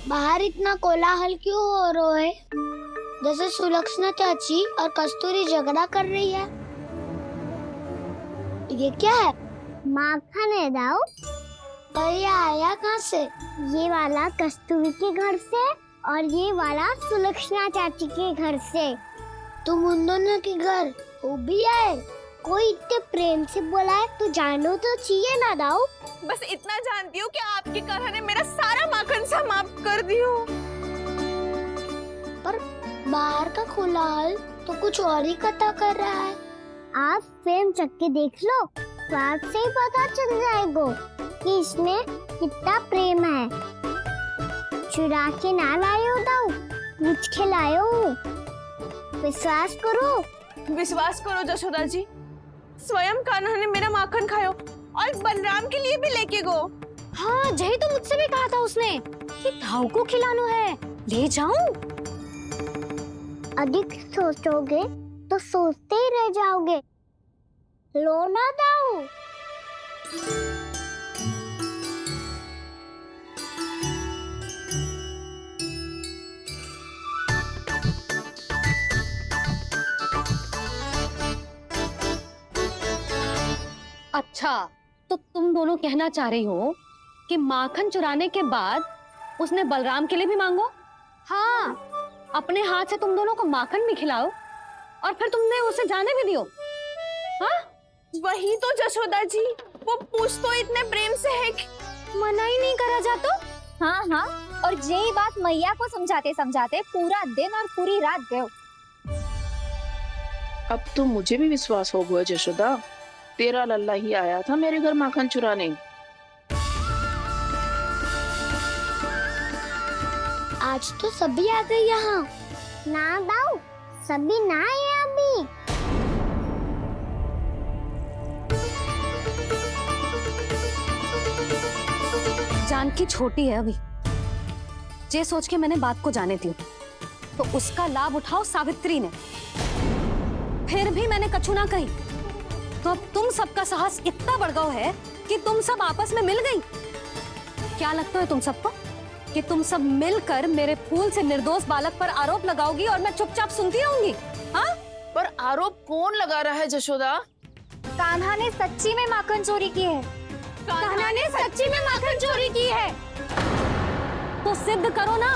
बाहर इतना कोलाहल क्यों हो रहा है? जैसे सुलक्षणा चाची और कस्तूरी झगड़ा कर रही है। ये क्या है? माखन है दाऊ। और ये आया कहाँ से? ये वाला कस्तूरी के घर से और ये वाला सुलक्षणा चाची के घर से। तुम उन दोनों के घर वो भी आए? कोई इतने प्रेम से बोला है तो जानो तो चाहिए ना दाऊ। बस इतना जानती हूँ कि आपके कारण ने मेरा सारा माखन समाप्त कर दियो। पर बाहर का खुलाल तो कुछ और ही कथा कर रहा है। आप फिल्म चख के देख लो तो आपसे ही पता चल जाएगा कि इसमें कितना प्रेम है। चुरा के ना लायो दाऊ, मुझ के लायो। विश्वास करो जशोदा जी, स्वयं कान्हा ने मेरा माखन खायो और बलराम के लिए भी लेके गो। हाँ, यही तो मुझसे भी कहा था उसने कि दाऊ को खिलाना है, ले जाऊं। अधिक सोचोगे तो सोचते ही रह जाओगे। लो ना दाऊ। अच्छा, तो तुम दोनों कहना चाह रही हो कि माखन चुराने के बाद उसने बलराम के लिए भी मांगो? हाँ, अपने हाथ से तुम दोनों को माखन भी खिलाओ और फिर तुमने उसे जाने भी दियो। हाँ? वही तो जशोदा जी, वो पूछ तो इतने प्रेम से है कि मना ही नहीं करा जातो। हाँ हाँ, और यही बात मैया को समझाते समझाते पूरा दिन और पूरी रात गए। अब तो मुझे भी विश्वास हो गया जशोदा, तेरा लल्ला ही आया था मेरे घर माखन चुराने। आज तो सभी आ गए यहाँ। ना दाऊ, सभी ना आए अभी। जानकी छोटी है अभी, ये सोच के मैंने बात को जाने दी, तो उसका लाभ उठाओ सावित्री ने। फिर भी मैंने कछु ना कही, तो अब तुम सबका साहस इतना बढ़ गया है कि तुम सब आपस में मिल गई। क्या लगता है तुम सबको कि तुम सब मिलकर मेरे फूल से निर्दोष बालक पर आरोप लगाओगी और मैं चुपचाप सुनती रहूंगी? हाँ? पर आरोप कौन लगा रहा है जशोदा? कान्हा ने सच्ची में माखन चोरी की है। कान्हा ने सच्ची में माखन चोरी की है, तो सिद्ध करो ना।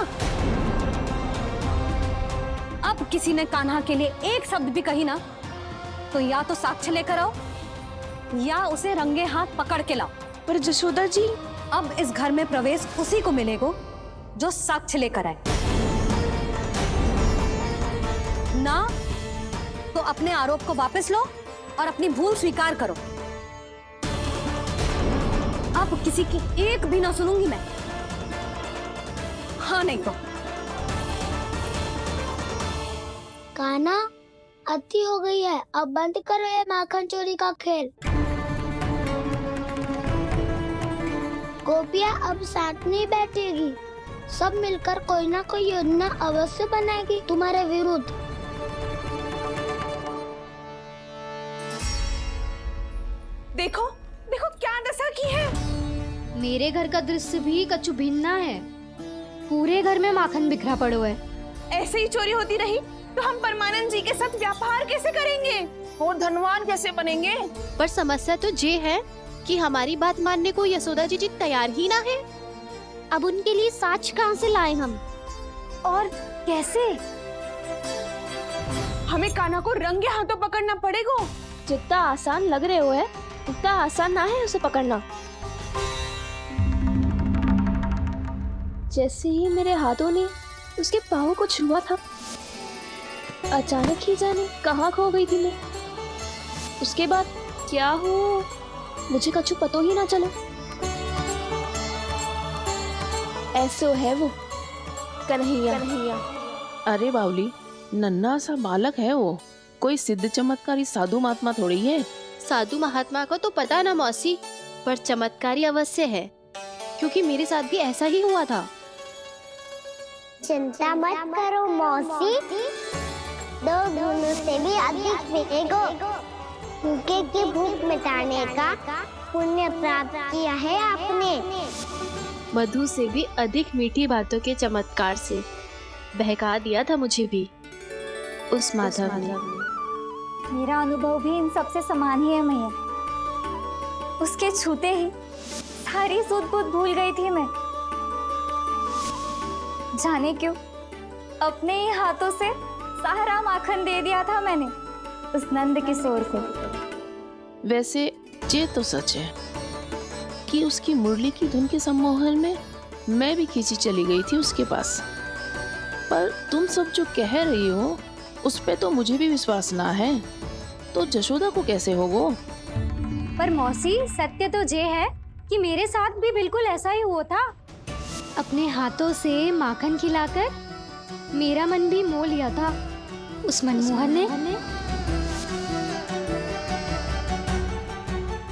अब किसी ने कान्हा के लिए एक शब्द भी कही ना, तो या तो साक्ष्य लेकर आओ या उसे रंगे हाथ पकड़ के लाओ। पर जशोदा जी, अब इस घर में प्रवेश उसी को मिलेगा जो साक्ष्य लेकर आए। ना तो अपने आरोप को वापस लो और अपनी भूल स्वीकार करो। अब किसी की एक भी ना सुनूंगी मैं। हाँ नहीं तो कान्हा, अति हो गई है, अब बंद करो ये माखन चोरी का खेल। गोपिया अब साथ नहीं बैठेगी, सब मिलकर कोई ना कोई योजना अवश्य बनाएगी तुम्हारे विरुद्ध। देखो देखो क्या दशा की है। मेरे घर का दृश्य भी कछु भिन्न है। पूरे घर में माखन बिखरा पड़ो है। ऐसे ही चोरी होती रही तो हम परमानंद जी के साथ व्यापार कैसे करेंगे और धनवान कैसे बनेंगे? पर समस्या तो ये है कि हमारी बात मानने को यशोदा जी तैयार ही ना है। अब उनके लिए साक्ष्य कहाँ से लाए हम, और कैसे? हमें कान्हा को रंगे हाथों पकड़ना पड़ेगा। जितना आसान लग रहे हो है उतना आसान ना है उसे पकड़ना। जैसे ही मेरे हाथों ने उसके पाँव को छुआ था, अचानक ही जाने कहाँ खो गई थी मैं। उसके बाद क्या हो मुझे कछु पतो ही ना चला। ऐसो है वो कन्हैया। अरे बावली, नन्हा सा बालक है वो, कोई सिद्ध चमत्कारी साधु महात्मा थोड़ी है। साधु महात्मा को तो पता ना मौसी, पर चमत्कारी अवश्य है, क्योंकि मेरे साथ भी ऐसा ही हुआ था। चिंता मत करो मौसी, 2 गुणों से भी अधिक मिलेगा। भूखे की भूख मिटाने का पुण्य प्राप्त किया है आपने। मधु से भी अधिक मीठी बातों के चमत्कार से बहका दिया था मुझे भी उस माधव ने। मेरा अनुभव भी इन सबसे समान ही है मैया। उसके छूते ही सारी सुध बुध भूल गई थी मैं। जाने क्यों अपने ही हाथों से सारा माखन दे दिया था मैंने उस नंद किशोर को। वैसे ये तो सच है कि उसकी मुरली की धुन के सम्मोहन में मैं भी खींची चली गई थी उसके पास। पर तुम सब जो कह रही हो उस पे तो मुझे भी विश्वास ना है, तो जशोदा को कैसे होगो? पर मौसी सत्य तो ये है कि मेरे साथ भी बिल्कुल ऐसा ही हुआ था। अपने हाथों से माखन खिलाकर मेरा मन भी मोह लिया था उस मनमोहन ने।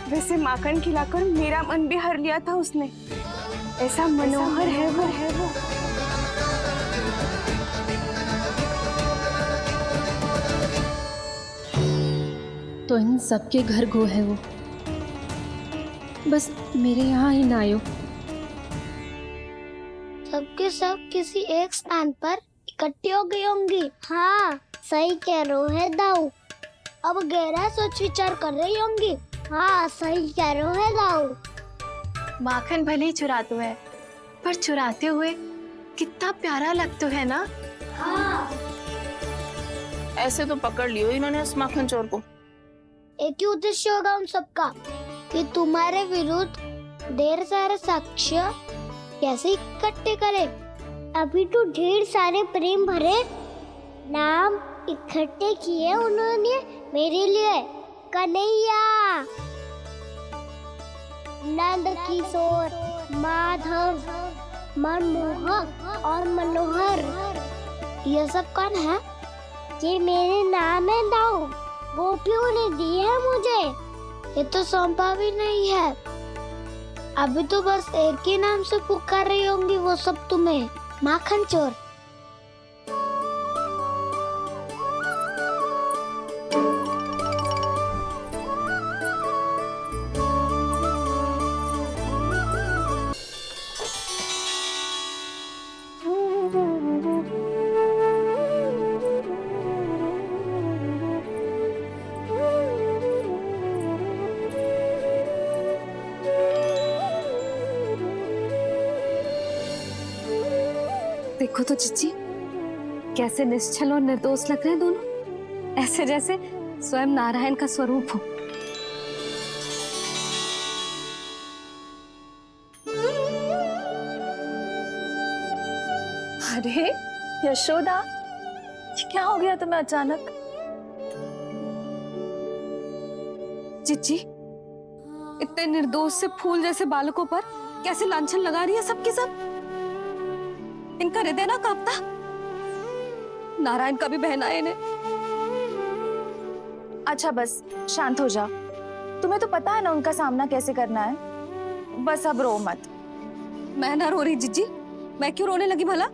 वैसे माखन खिलाकर मेरा मन भी हर लिया था उसने। ऐसा मनोहर है वो। तो इन सबके घर गो है वो, बस मेरे यहाँ ही ना आयो। सबके सब किसी एक स्थान पर इकट्ठी हो गई होंगी। हाँ सही कह रहे है दाऊ। अब गहरा सोच विचार कर रही होंगी। हाँ सही कह रहे है दाऊ। माखन भले ही चुराते है, पर चुराते हुए कितना प्यारा लगता है ना। हाँ ऐसे तो पकड़ लियो इन्होंने उस माखन चोर को। एक ही उद्देश्य होगा उन सबका कि तुम्हारे विरुद्ध ढेर सारे साक्ष्य कैसे इकट्ठे करे। अभी तो ढेर सारे प्रेम भरे नाम इकट्ठे किए उन्होंने मेरे लिए। कन्हैया, नंद किशोर, माधव, मनमोहक और मनोहर, ये सब कौन है? ये मेरे नाम है दाऊ। गोपियों ने दी है मुझे, ये तो सौंपा भी नहीं है। अभी तो बस एक ही नाम से पुकार रही होंगी वो सब तुम्हें, माखन चोर। देखो तो चिच्ची, कैसे निश्चल और निर्दोष लग रहे हैं दोनों, ऐसे जैसे स्वयं नारायण का स्वरूप हो। अरे यशोदा, ये क्या हो गया तुम्हें अचानक? चिच्ची, इतने निर्दोष से फूल जैसे बालकों पर कैसे लांछन लगा रही है सबके सब। इनका हृदय ना कांपता? नारायण का भी बहना है इन्हें। अच्छा बस शांत हो जाओ, तुम्हें तो पता है ना उनका सामना कैसे करना है। बस अब रो मत। मैं ना रो रही जिज्जी, मैं क्यों रोने लगी भला?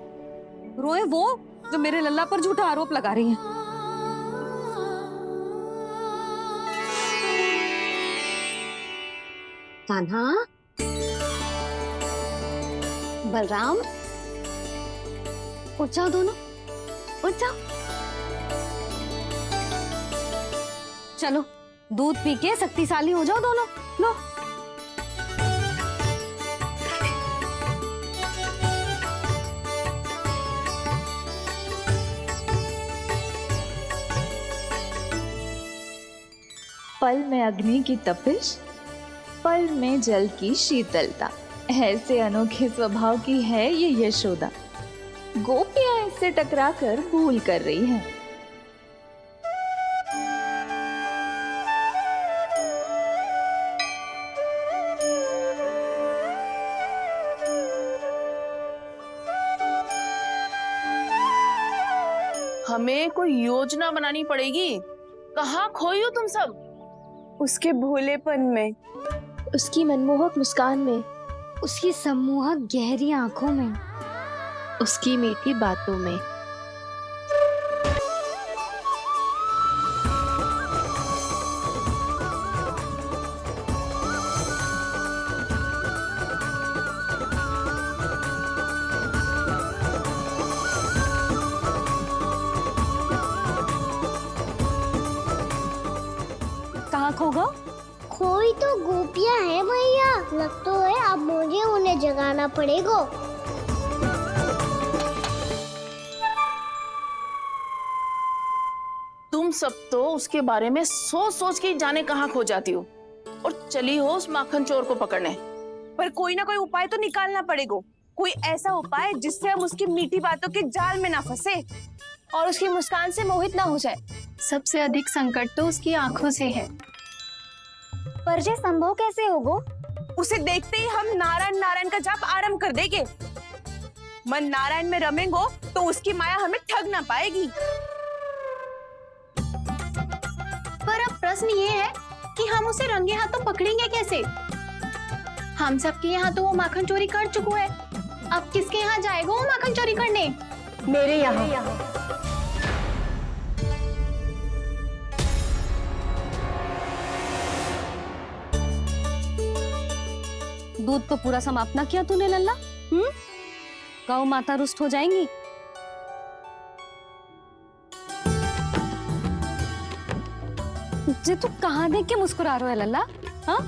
रोए वो जो मेरे लल्ला पर झूठा आरोप लगा रही हैं। कान्हा, बलराम, उठ जाओ दोनों, उठ जाओ। चलो दूध पी के शक्तिशाली हो जाओ दोनों। लो। पल में अग्नि की तपिश, पल में जल की शीतलता, ऐसे अनोखे स्वभाव की है ये यशोदा। गोपियां इससे टकराकर भूल कर रही हैं। हमें कोई योजना बनानी पड़ेगी। कहाँ खोई हो तुम सब? उसके भोलेपन में, उसकी मनमोहक मुस्कान में, उसकी सम्मोहक गहरी आंखों में, उसकी मीठी बातों में। खो गो? कोई तो गोपियां हैं भैया, लगता है अब मुझे उन्हें जगाना पड़ेगा। तुम सब तो उसके बारे में सोच सोच के जाने कहाँ खो जाती हो और चली हो उस माखन चोर को पकड़ने। पर कोई ना कोई उपाय तो निकालना पड़ेगा, कोई ऐसा उपाय जिससे हम उसकी मीठी बातों के जाल में ना फंसे और उसकी मुस्कान से मोहित ना हो जाए। सबसे अधिक संकट तो उसकी आंखों से है। पर ये संभव कैसे होगो? उसे देखते ही हम नारायण नारायण का जाप आरंभ कर देंगे। मन नारायण में रमेंगो तो उसकी माया हमें ठग ना पाएगी। पर अब प्रश्न ये है कि हम उसे रंगे हाथों पकड़ेंगे कैसे? हम सबके यहाँ तो वो माखन चोरी कर चुका है, अब किसके यहाँ जाएगा वो माखन चोरी करने? मेरे यहाँ। दूध तो पूरा समाप्त ना किया तूने लल्ला। गौ माता रुष्ट हो जाएंगी। जे तू कहाँ देख के मुस्कुरा रहे हो लल्ला? हाँ,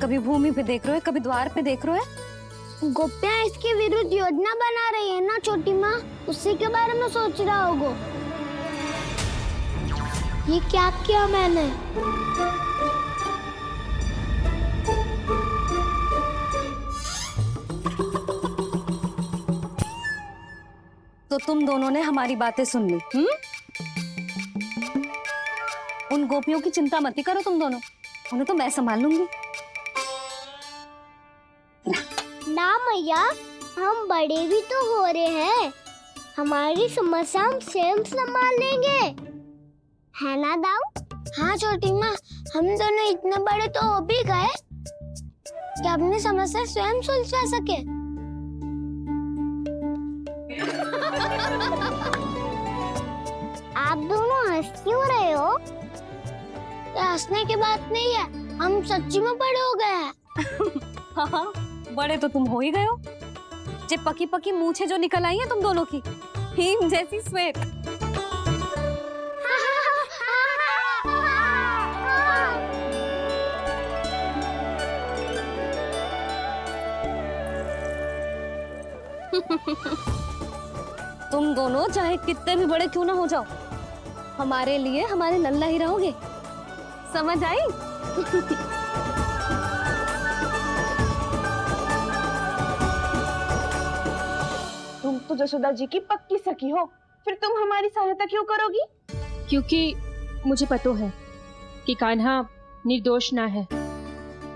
कभी भूमि पे देख रहे हो, कभी द्वार पे देख रहे हो। गोपियां इसके विरुद्ध योजना बना रही है ना छोटी माँ, उसी के बारे में सोच रहा होगा। ये क्या किया मैंने? तो तुम दोनों ने हमारी बातें सुन ली। उन गोपियों की चिंता मत करो तुम दोनों, उन्हें तो मैं संभाल लूंगी। ना मैया, हम बड़े भी तो हो रहे हैं, हमारी समस्या हम स्वयं संभाल लेंगे, है ना दाऊ? हाँ छोटी माँ, हम दोनों इतने बड़े तो हो भी गए कि अपनी समस्या स्वयं सुलझा सके। आप दोनों हंस क्यों रहे हो? ये हंसने की बात नहीं है, हम सच्ची में बड़े हो गए हैं। हाँ, बड़े तो तुम हो ही गए हो। जे पकी पकी मूछें जो निकल आई हैं तुम दोनों की, हिम जैसी श्वेत। तुम दोनों चाहे कितने भी बड़े क्यों ना हो जाओ, हमारे लिए हमारे लल्ला ही रहोगे, समझ आई? तुम तो जशोदा जी की पक्की सखी हो, फिर तुम हमारी सहायता क्यों करोगी? क्योंकि मुझे पता है कि कान्हा निर्दोष ना है।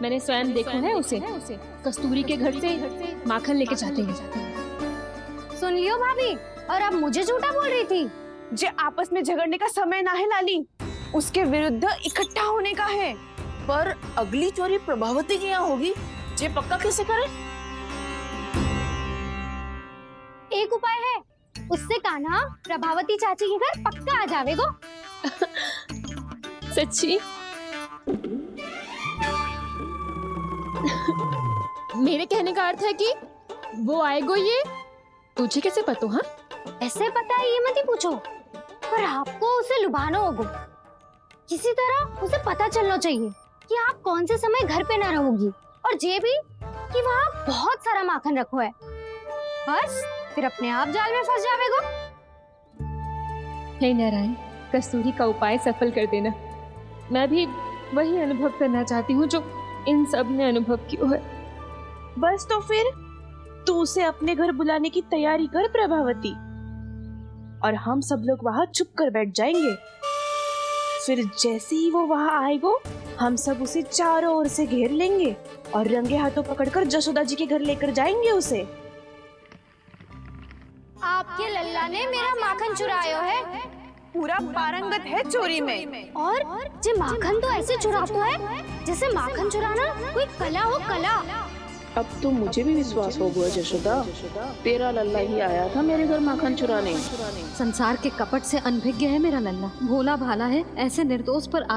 मैंने स्वयं देखा है उसे कस्तूरी के घर से माखन लेके जाते हैं। सुन लियो भाभी, और अब मुझे झूठा बोल रही थी। जे आपस में झगड़ने का समय ना है लाली, उसके विरुद्ध इकट्ठा होने का है। पर अगली चोरी प्रभावती की यहाँ होगी, जे पक्का कैसे करे? एक उपाय है, उससे कान्हा प्रभावती चाची के घर पक्का आ जावेगो। सच्ची? मेरे कहने का अर्थ है कि वो आएगो, ये तुझे कैसे पता? हाँ, ऐसे पता है ये मत ही पूछो, पर आपको उसे लुभाना होगा। किसी तरह उसे पता चलना चाहिए कि आप कौन से समय घर पे ना रहोगी, और ये भी कि वहाँ बहुत सारा माखन रखो है। बस फिर अपने आप जाल में फंस जावेगो। हे नारायण, कस्तूरी का उपाय सफल कर देना। मैं भी वही अनुभव करना चाहती हूँ जो इन सब ने अनुभव किया है। बस तो फिर तू उसे अपने घर बुलाने की तैयारी कर प्रभावती, और हम सब लोग वहाँ चुप कर बैठ जाएंगे। फिर जैसे ही वो वहाँ आएगा, हम सब उसे चारों ओर से घेर लेंगे और रंगे हाथों पकड़कर जशोदा जी के घर लेकर जाएंगे उसे। आपके लल्ला ने मेरा माखन चुराया है, पूरा पारंगत है चोरी में। और जे माखन तो ऐसे चुराता है जैसे माखन चुराना कोई कला हो, कला। अब तो मुझे भी विश्वास हो गया जशोदा, तेरा लल्ला ही आया था मेरे घर माखन चुराने। संसार के कपट से अनभिज्ञ है मेरा लल्ला, भोला भाला है, ऐसे निर्दोष पर